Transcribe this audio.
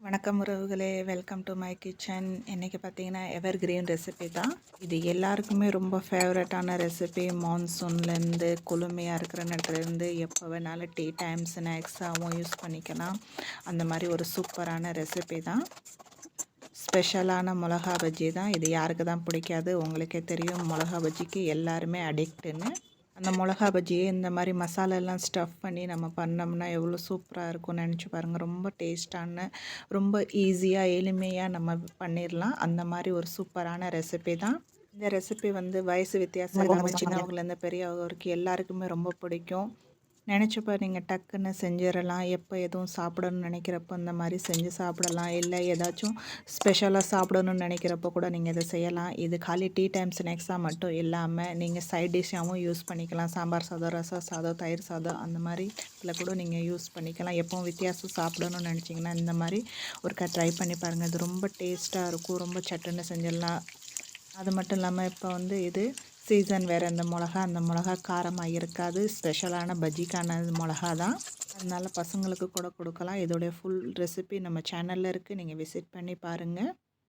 வணக்கம் உறவுகளே, welcome to my kitchen. இன்றைக்கி பார்த்தீங்கன்னா எவர் கிரீன் ரெசிபி தான். இது எல்லாருக்குமே ரொம்ப ஃபேவரட்டான ரெசிபி. மான்சூன்லேருந்து குளுமையாக இருக்கிற நேரத்துலேருந்து எப்போ வேணாலும் டீ டைம் ஸ்நாக்ஸாகவும் யூஸ் பண்ணிக்கலாம். அந்த மாதிரி ஒரு சூப்பரான ரெசிபி தான். ஸ்பெஷலான மிளகா பஜ்ஜி தான். இது யாருக்கு தான் பிடிக்காது? உங்களுக்கே தெரியும், மிளகா பஜ்ஜிக்கு எல்லாருமே அடிக்ட்டுன்னு. அந்த மிளகா பஜ்ஜியை இந்த மாதிரி மசாலாலாம் ஸ்டஃப் பண்ணி நம்ம பண்ணோம்னா எவ்வளோ சூப்பராக இருக்கும்னு நினச்சி பாருங்கள். ரொம்ப டேஸ்டான, ரொம்ப ஈஸியாக எளிமையாக நம்ம பண்ணிடலாம். அந்த மாதிரி ஒரு சூப்பரான ரெசிபி தான். இந்த ரெசிபி வந்து வயசு வித்தியாசம் இல்லாமல் சின்னவங்கலேருந்து பெரியவங்க வரைக்கும் எல்லாருக்குமே ரொம்ப பிடிக்கும். நினச்சப்போ நீங்கள் டக்குன்னு செஞ்சிடலாம். எப்போ எதுவும் சாப்பிடணும்னு நினைக்கிறப்போ இந்த மாதிரி செஞ்சு சாப்பிடலாம். இல்லை ஏதாச்சும் ஸ்பெஷலாக சாப்பிடணும்னு நினைக்கிறப்போ கூட நீங்கள் இதை செய்யலாம். இது காலி டீ டைம் ஸ்நாக்ஸாக மட்டும் இல்லாமல் நீங்கள் சைட் டிஷ்ஷாகவும் யூஸ் பண்ணிக்கலாம். சாம்பார் சாதம், ரசம் சாதம், தயிர் சாதம் அந்த மாதிரி இதில் கூட நீங்கள் யூஸ் பண்ணிக்கலாம். எப்போவும் வித்தியாசம் சாப்பிடணும்னு நினச்சிங்கன்னா இந்த மாதிரி ஒருக்கா ட்ரை பண்ணி பாருங்கள். இது ரொம்ப டேஸ்ட்டாக இருக்கும். ரொம்ப சட்டுன்னு செஞ்சிடலாம். அது மட்டும் இல்லாமல் இப்போ வந்து இது சீசன் வேறு. அந்த மிளகா காரமாக இருக்காது. ஸ்பெஷலான பஜ்ஜிக்கான மிளகா தான். அதனால் பசங்களுக்கு கூட கொடுக்கலாம். இதோடைய ஃபுல் ரெசிபி நம்ம சேனலில் இருக்குது. நீங்கள் விசிட் பண்ணி பாருங்கள்.